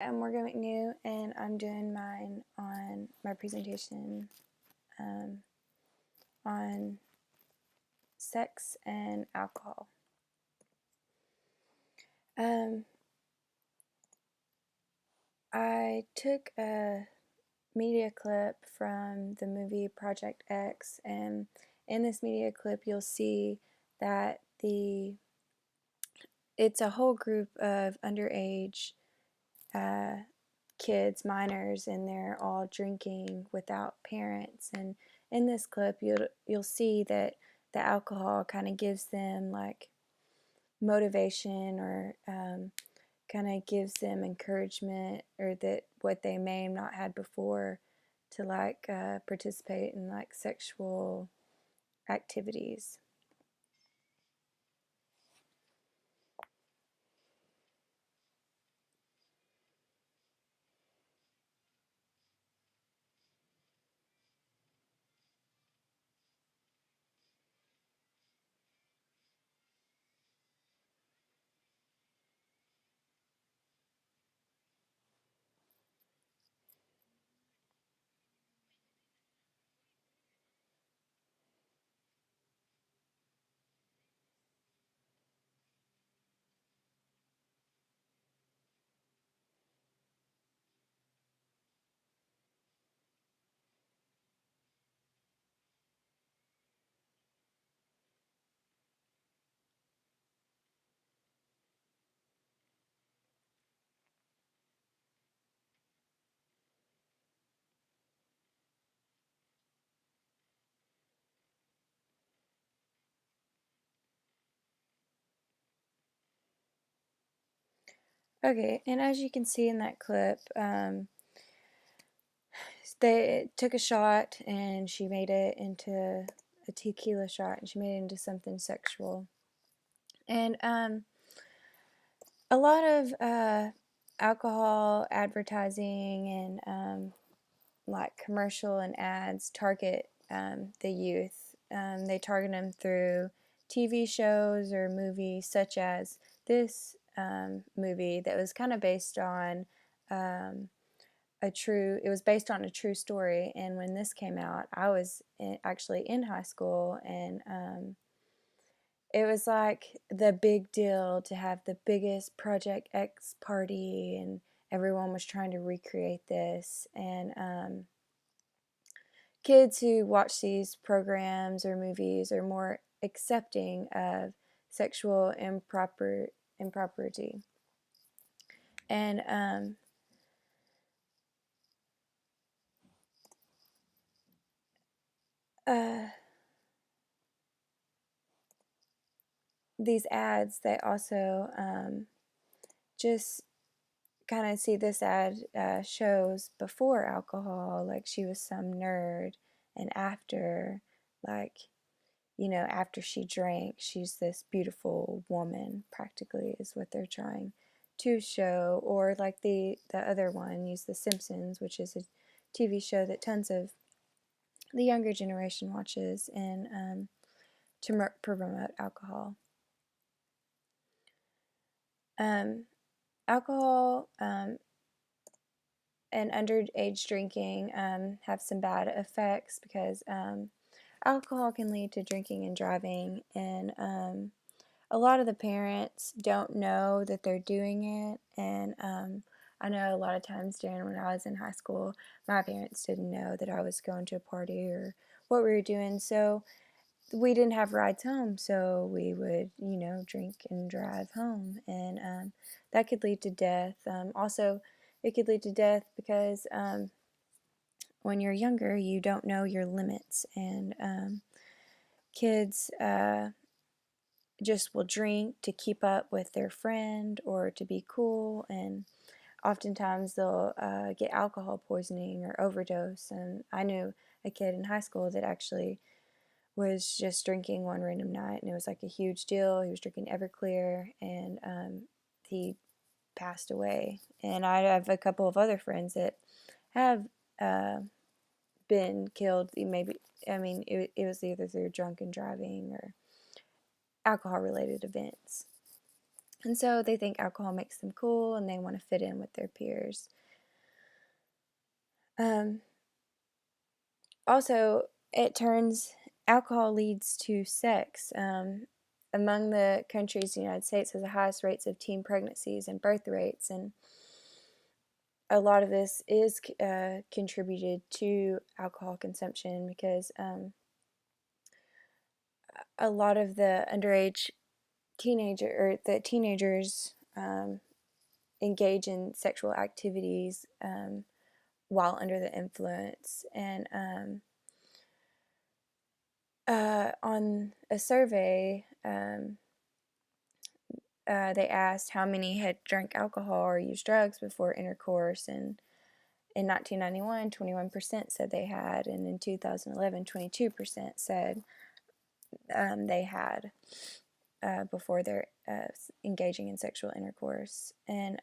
I'm Morgan McNew, and I'm doing mine on my presentation um, on sex and alcohol. Um, I took a media clip from the movie Project X, and in this media clip, you'll see that it's a whole group of underage uh, kids, minors, and they're all drinking without parents. And in this clip, you'll see that the alcohol kind of gives them like motivation, or kind of gives them encouragement, or that what they may have not had before, to like participate in like sexual activities. Okay, and as you can see in that clip, they took a shot and she made it into a tequila shot, and she made it into something sexual. And a lot of alcohol advertising and like commercial and ads target the youth. They target them through TV shows or movies, such as this movie that was kind of based on it was based on a true story. And when this came out, I was actually in high school, and it was like the big deal to have the biggest Project X party, and everyone was trying to recreate this. And kids who watch these programs or movies are more accepting of sexual impropriety. And uh, these ads, they also just kind of see this ad shows before alcohol, like she was some nerd, and after, like, after she drank, she's this beautiful woman, practically, is what they're trying to show. Or like the other one, use The Simpsons, which is a TV show that tons of the younger generation watches, and to promote alcohol. Um, Alcohol and underage drinking have some bad effects, because alcohol can lead to drinking and driving, and a lot of the parents don't know that they're doing it. And I know a lot of times during when I was in high school, my parents didn't know that I was going to a party or what we were doing, so we didn't have rides home, so we would, drink and drive home, and that could lead to death. Also, it could lead to death because when you're younger, you don't know your limits, and kids just will drink to keep up with their friend or to be cool, and oftentimes they'll get alcohol poisoning or overdose. And I knew a kid in high school that actually was just drinking one random night, and it was like a huge deal. He was drinking Everclear, and he passed away. And I have a couple of other friends that have uh, been killed. Maybe, I mean, it was either through drunken driving or alcohol related events. And so they think alcohol makes them cool and they want to fit in with their peers. Also, alcohol leads to sex. Among the countries, the United States has the highest rates of teen pregnancies and birth rates, and a lot of this is contributed to alcohol consumption because a lot of the underage teenagers engage in sexual activities while under the influence. And on a survey, they asked how many had drank alcohol or used drugs before intercourse, and in 1991, 21% said they had, and in 2011, 22% said they had before they're engaging in sexual intercourse. And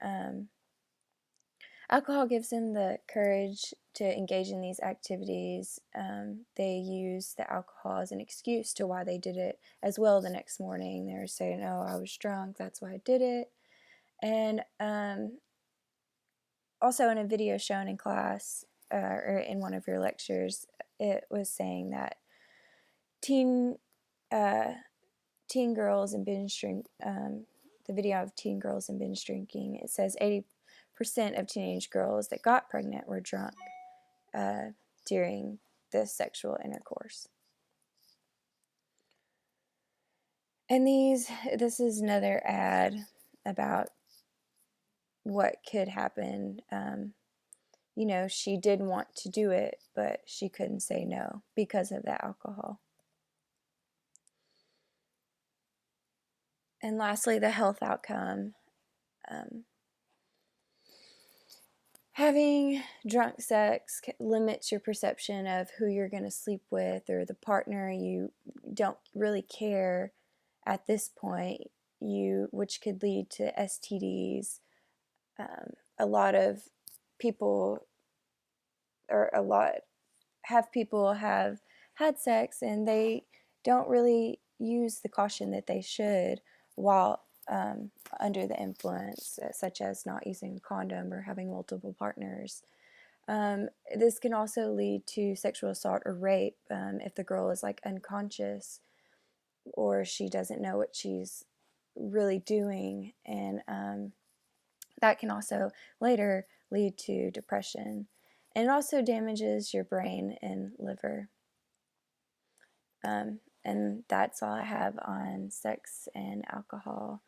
alcohol gives them the courage to engage in these activities. They use the alcohol as an excuse to why they did it as well the next morning. They were saying, oh, I was drunk, that's why I did it. And also in a video shown in class or in one of your lectures, it was saying that teen girls and binge drink, the video of teen girls and binge drinking, it says 80% of teenage girls that got pregnant were drunk during this sexual intercourse. And this is another ad about what could happen. She did want to do it, but she couldn't say no because of the alcohol. And lastly, the health outcome. Having drunk sex limits your perception of who you're going to sleep with or the partner you don't really care at this point, which could lead to STDs. A lot of people, or a lot have people have had sex and they don't really use the caution that they should while under the influence, such as not using a condom or having multiple partners. This can also lead to sexual assault or rape if the girl is like unconscious or she doesn't know what she's really doing, and that can also later lead to depression. And it also damages your brain and liver. And that's all I have on sex and alcohol.